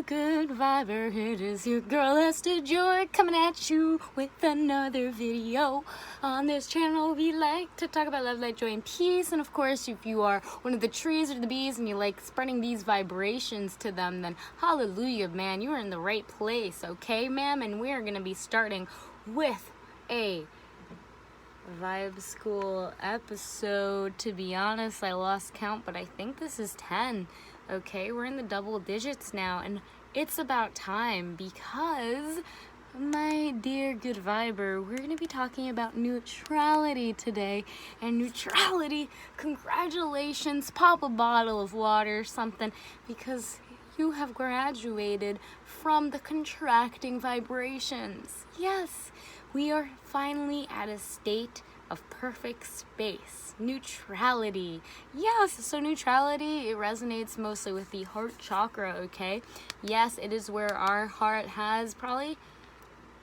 good viber. It is your girl Esther Joy coming at you with another video. On this channel we like to talk about love, light, joy, and peace. And of course, if you are one of the trees or the bees and you like spreading these vibrations to them, then hallelujah, man, you are in the right place, okay, ma'am? And we're gonna be starting with a Vibe School episode. To be honest, I lost count, but I think this is 10. Okay, we're in the double digits now, and it's about time because, my dear good viber, we're going to be talking about neutrality today. And neutrality, congratulations, pop a bottle of water or something, because you have graduated from the contracting vibrations. Yes, we are finally at a state of perfect space. Neutrality. Yes, so neutrality, it resonates mostly with the heart chakra, okay? Yes, it is where our heart has probably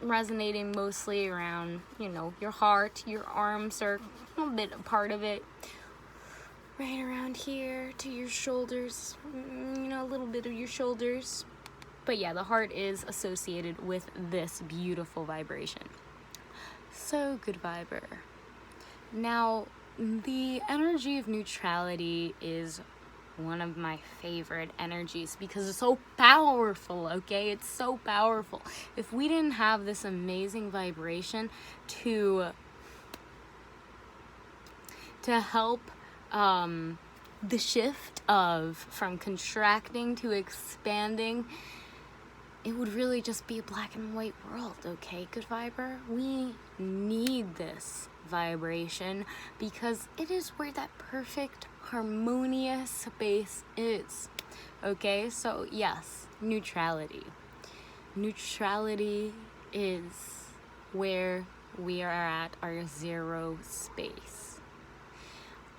resonating mostly around, your heart. Your arms are a little bit a part of it. Right around here to your shoulders, a little bit of your shoulders. But yeah, the heart is associated with this beautiful vibration. So, good viber. Now, the energy of neutrality is one of my favorite energies because it's so powerful, okay? It's so powerful. If we didn't have this amazing vibration to help the shift from contracting to expanding, it would really just be a black and white world, okay, good viber? We need this vibration because it is where that perfect, harmonious space is, okay? So, yes, neutrality. Neutrality is where we are at our zero space.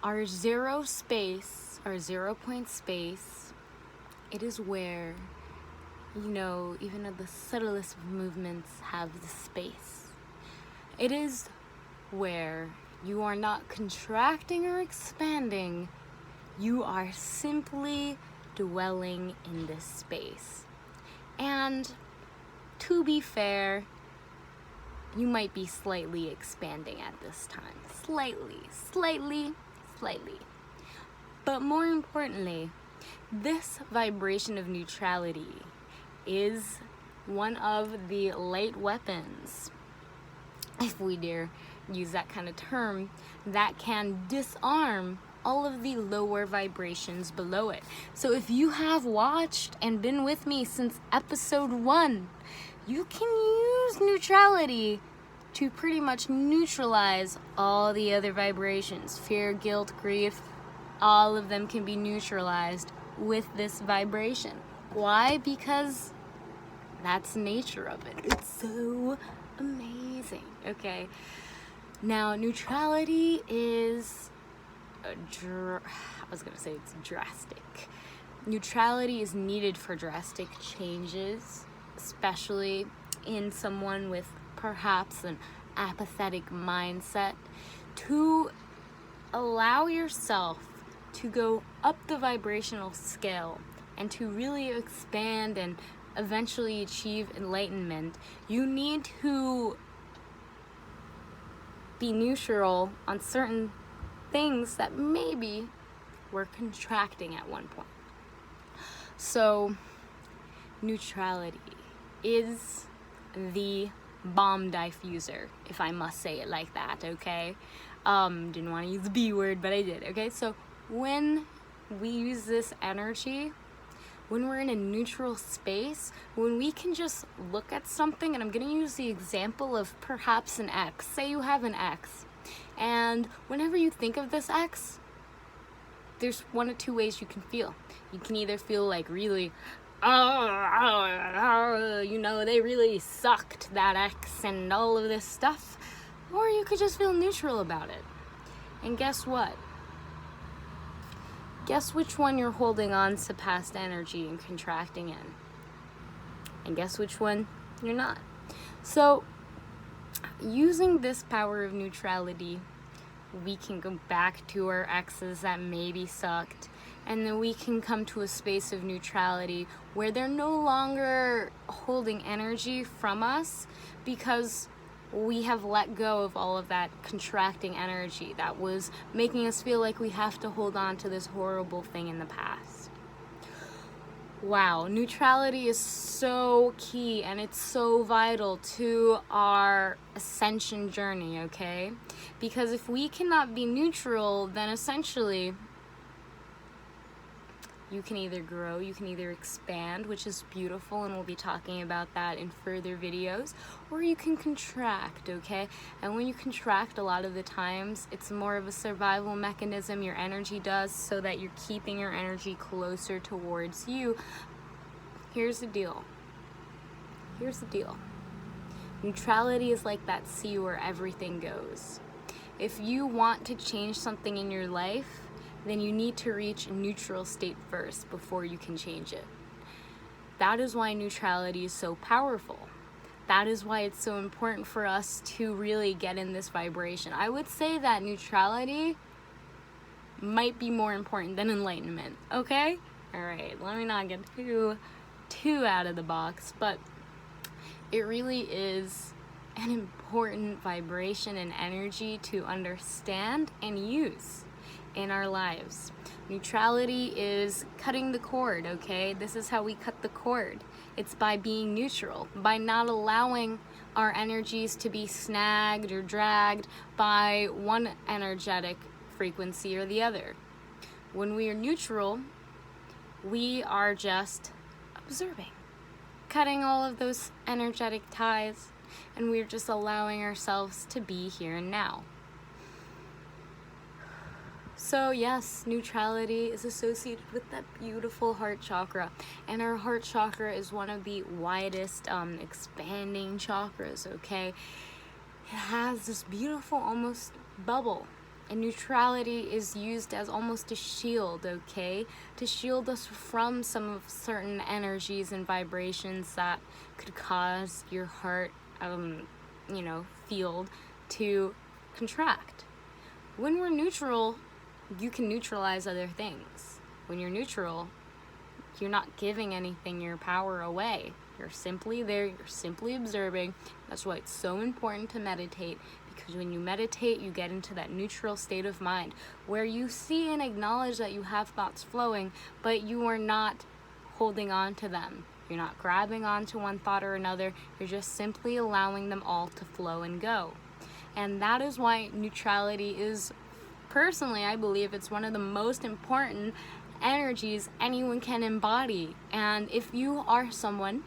Our zero space, our 0 point space, it is where even though the subtlest of movements have the space. It is where you are not contracting or expanding. You are simply dwelling in this space. And to be fair, you might be slightly expanding at this time. Slightly. But more importantly, this vibration of neutrality is one of the light weapons, if we dare use that kind of term, that can disarm all of the lower vibrations below it. So if you have watched and been with me since episode 1, you can use neutrality to pretty much neutralize all the other vibrations. Fear, guilt, grief, all of them can be neutralized with this vibration. Why? Because that's the nature of it. It's so amazing. Okay. Now, neutrality is it's drastic. Neutrality is needed for drastic changes, especially in someone with perhaps an apathetic mindset, to allow yourself to go up the vibrational scale and to really expand and eventually achieve enlightenment. You need to be neutral on certain things that maybe were contracting at one point. So, neutrality is the bomb diffuser, if I must say it like that, okay? Didn't want to use the B word, but I did, okay? So, when we use this energy, when we're in a neutral space, when we can just look at something, and I'm going to use the example of perhaps an ex. Say you have an ex, and whenever you think of this ex, there's one of two ways you can feel. You can either feel like really, they really sucked, that ex, and all of this stuff, or you could just feel neutral about it. And guess what? Guess which one you're holding on to past energy and contracting in. And guess which one you're not. So, using this power of neutrality, we can go back to our exes that maybe sucked And then we can come to a space of neutrality where they're no longer holding energy from us because we have let go of all of that contracting energy that was making us feel like we have to hold on to this horrible thing in the past. Wow, neutrality is so key and it's so vital to our ascension journey, okay? Because if we cannot be neutral, then essentially you can either grow, you can either expand, which is beautiful, and we'll be talking about that in further videos, or you can contract, okay? And when you contract, a lot of the times, it's more of a survival mechanism your energy does so that you're keeping your energy closer towards you. Here's the deal. Here's the deal. Neutrality is like that sea where everything goes. If you want to change something in your life, then you need to reach a neutral state first before you can change it. That is why neutrality is so powerful. That is why it's so important for us to really get in this vibration. I would say that neutrality might be more important than enlightenment, okay? All right, let me not get too out of the box, but it really is an important vibration and energy to understand and use in our lives. Neutrality is cutting the cord, okay? This is how we cut the cord. It's by being neutral, by not allowing our energies to be snagged or dragged by one energetic frequency or the other. When we are neutral, we are just observing, cutting all of those energetic ties, and we're just allowing ourselves to be here and now. So yes, neutrality is associated with that beautiful heart chakra, and our heart chakra is one of the widest expanding chakras, okay? It has this beautiful almost bubble, and neutrality is used as almost a shield, okay? To shield us from some of certain energies and vibrations that could cause your heart, field to contract. When we're neutral, you can neutralize other things. When you're neutral, you're not giving anything your power away. You're simply there, you're simply observing. That's why it's so important to meditate, because when you meditate, you get into that neutral state of mind where you see and acknowledge that you have thoughts flowing, but you are not holding on to them. You're not grabbing onto one thought or another. You're just simply allowing them all to flow and go. And that is why neutrality is, personally, I believe it's one of the most important energies anyone can embody. And if you are someone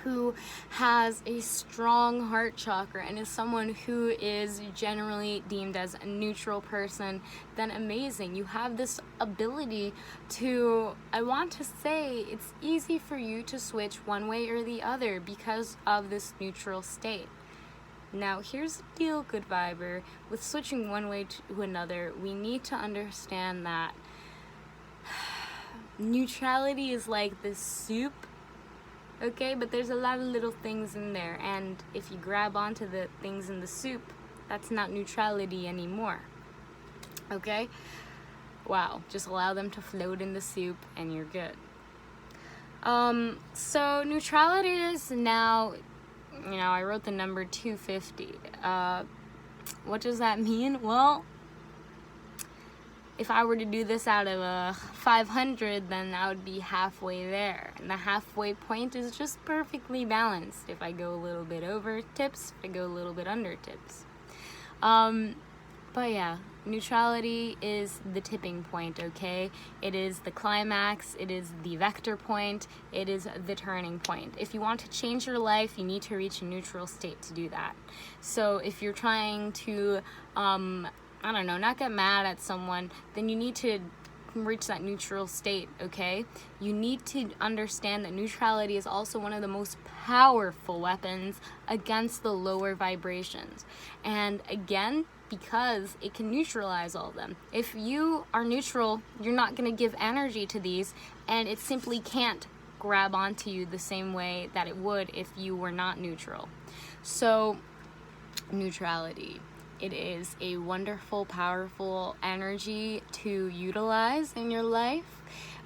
who has a strong heart chakra and is someone who is generally deemed as a neutral person, then amazing. You have this ability to, I want to say, it's easy for you to switch one way or the other because of this neutral state. Now, here's the deal, good viber. With switching one way to another, we need to understand that neutrality is like this soup, okay? But there's a lot of little things in there, and if you grab onto the things in the soup, that's not neutrality anymore, okay? Wow, just allow them to float in the soup, and you're good. So neutrality is now, I wrote the number 250. What does that mean? Well, if I were to do this out of 500, then I would be halfway there. And the halfway point is just perfectly balanced. If I go a little bit over tips, if I go a little bit under tips. But yeah, neutrality is the tipping point, okay? It is the climax, it is the vector point, it is the turning point. If you want to change your life, you need to reach a neutral state to do that. So if you're trying to, not get mad at someone, then you need to reach that neutral state, okay? You need to understand that neutrality is also one of the most powerful weapons against the lower vibrations. And again, because it can neutralize all of them. If you are neutral, you're not going to give energy to these, and it simply can't grab onto you the same way that it would if you were not neutral. So, neutrality. It is a wonderful, powerful energy to utilize in your life.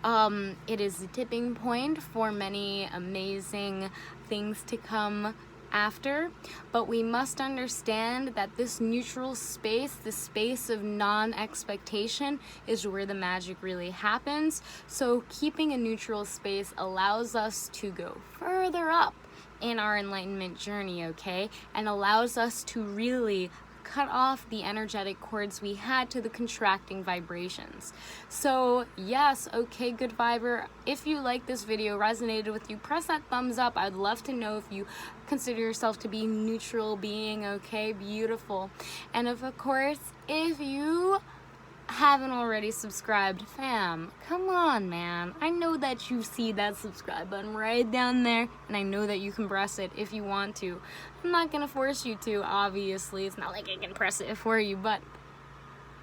It is the tipping point for many amazing things to come after, but we must understand that this neutral space, the space of non-expectation, is where the magic really happens. So keeping a neutral space allows us to go further up in our enlightenment journey, okay, and allows us to really cut off the energetic cords we had to the contracting vibrations. So yes, okay, good viber, if you like this video, resonated with you, press that thumbs up. I'd love to know if you consider yourself to be neutral being, okay, beautiful. And of course, if you haven't already subscribed, fam, come on, man. I know that you see that subscribe button right down there, and I know that you can press it if you want to. I'm not gonna force you to, obviously. It's not like I can press it for you, but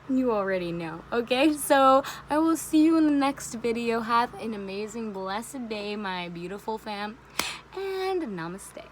you already know, okay? So I will see you in the next video. Have an amazing, blessed day, my beautiful fam, and namaste.